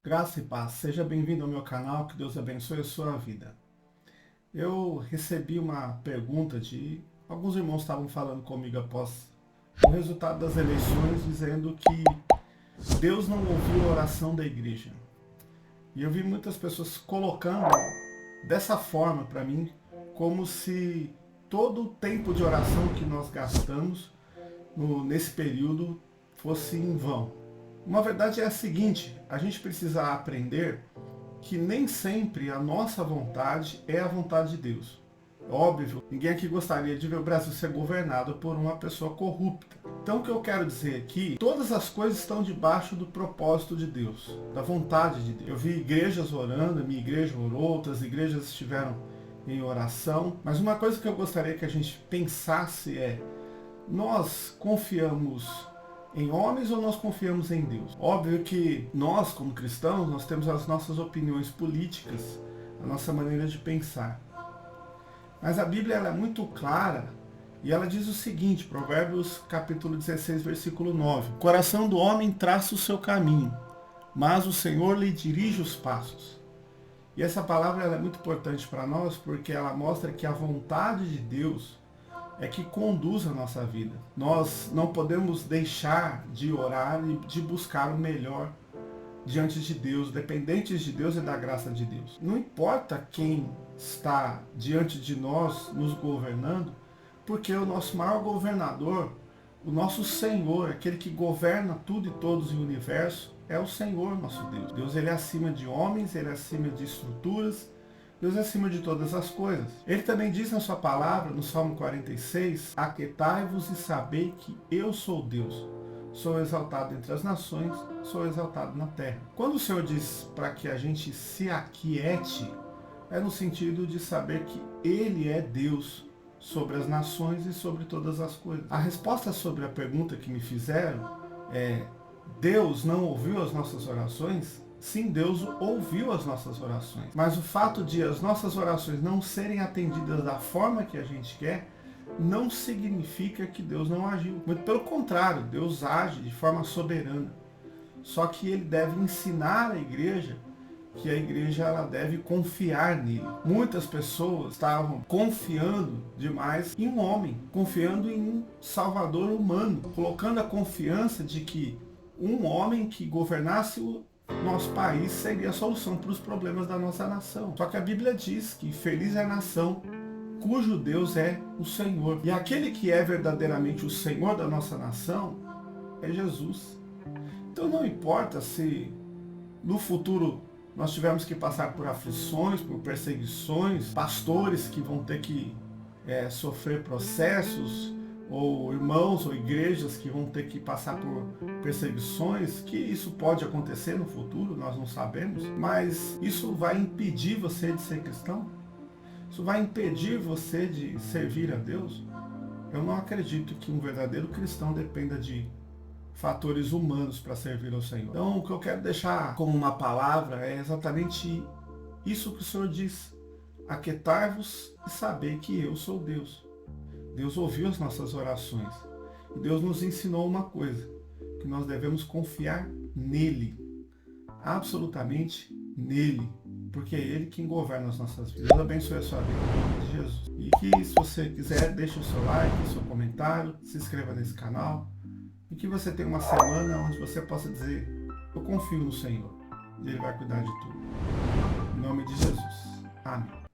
Graça e paz, seja bem-vindo ao meu canal, que Deus abençoe a sua vida. Eu recebi uma pergunta de alguns irmãos que estavam falando comigo após o resultado das eleições, dizendo que Deus não ouviu a oração da igreja. E eu vi muitas pessoas colocando dessa forma para mim, como se todo o tempo de oração que nós gastamos nesse período fosse em vão. Uma verdade é a seguinte: a gente precisa aprender que nem sempre a nossa vontade é a vontade de Deus. Óbvio, ninguém aqui gostaria de ver o Brasil ser governado por uma pessoa corrupta. Então o que eu quero dizer aqui, todas as coisas estão debaixo do propósito de Deus, da vontade de Deus. Eu vi igrejas orando, a minha igreja orou, outras igrejas estiveram em oração, mas uma coisa que eu gostaria que a gente pensasse é: nós confiamos em homens ou nós confiamos em Deus? Óbvio que nós, como cristãos, nós temos as nossas opiniões políticas, a nossa maneira de pensar. Mas a Bíblia ela é muito clara e ela diz o seguinte, Provérbios capítulo 16, versículo 9: o coração do homem traça o seu caminho, mas o Senhor lhe dirige os passos. E essa palavra ela é muito importante para nós porque ela mostra que a vontade de Deus é que conduz a nossa vida. Nós não podemos deixar de orar e de buscar o melhor diante de Deus, dependentes de Deus e da graça de Deus. Não importa quem está diante de nós nos governando, porque o nosso maior governador, o nosso Senhor, aquele que governa tudo e todos no universo, é o Senhor nosso Deus. Deus ele é acima de homens, ele é acima de estruturas, Deus é acima de todas as coisas. Ele também diz na sua palavra, no Salmo 46, aquietai-vos e sabei que eu sou Deus. Sou exaltado entre as nações, sou exaltado na terra. Quando o Senhor diz para que a gente se aquiete, é no sentido de saber que Ele é Deus sobre as nações e sobre todas as coisas. A resposta sobre a pergunta que me fizeram é: Deus não ouviu as nossas orações? Sim, Deus ouviu as nossas orações. Mas o fato de as nossas orações não serem atendidas da forma que a gente quer, não significa que Deus não agiu. Muito pelo contrário, Deus age de forma soberana. Só que Ele deve ensinar a igreja que a igreja ela deve confiar nele. Muitas pessoas estavam confiando demais em um homem, confiando em um salvador humano, colocando a confiança de que um homem que governasse o nosso país seria a solução para os problemas da nossa nação. Só que a Bíblia diz que feliz é a nação cujo Deus é o Senhor. E aquele que é verdadeiramente o Senhor da nossa nação é Jesus. Então não importa se no futuro nós tivermos que passar por aflições, por perseguições, pastores que vão ter que sofrer processos, ou irmãos ou igrejas que vão ter que passar por perseguições, que isso pode acontecer no futuro, nós não sabemos, mas isso vai impedir você de ser cristão? Isso vai impedir você de servir a Deus? Eu não acredito que um verdadeiro cristão dependa de fatores humanos para servir ao Senhor. Então o que eu quero deixar como uma palavra é exatamente isso que o Senhor diz: aquietai-vos e saber que eu sou Deus. Deus ouviu as nossas orações. E Deus nos ensinou uma coisa: que nós devemos confiar nele. Absolutamente nele. Porque é Ele quem governa as nossas vidas. Deus abençoe a sua vida em nome de Jesus. E que, se você quiser, deixe o seu like, o seu comentário, se inscreva nesse canal. E que você tenha uma semana onde você possa dizer: eu confio no Senhor. E Ele vai cuidar de tudo. Em nome de Jesus. Amém.